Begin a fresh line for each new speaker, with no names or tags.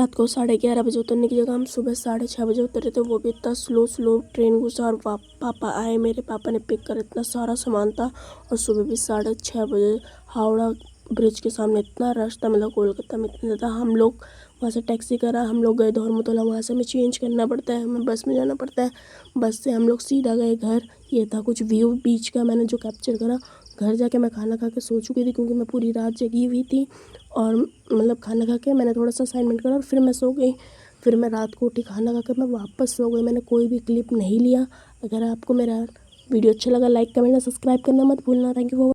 रात को 11:30 बजे उतरने की जगह हम सुबह 6:30 बजे उतरे थे, वो भी इतना स्लो ट्रेन घुसा। और पापा आए, मेरे पापा ने पिक कर, इतना सारा सामान था। और सुबह भी 6:30 बजे हावड़ा ब्रिज के सामने इतना रश था, मतलब कोलकाता में इतना ज़्यादा। हम लोग वहाँ से टैक्सी करा, हम लोग गए धर्मतला, वहाँ से हमें चेंज करना पड़ता है, हमें बस में जाना पड़ता है। बस से हम लोग सीधा गए घर। ये था कुछ व्यू बीच का मैंने जो कैप्चर करा। घर जाके मैं खाना खा के सो चुकी थी, क्योंकि मैं पूरी रात जगी हुई थी। और मतलब खाना खा के मैंने थोड़ा सा असाइनमेंट करा और फिर मैं सो गई। फिर मैं रात को उठी, खाना खा के मैं वापस सो गई। मैंने कोई भी क्लिप नहीं लिया। अगर आपको मेरा वीडियो अच्छा लगा, लाइक कमेंट और सब्सक्राइब करना मत भूलना। Thank you.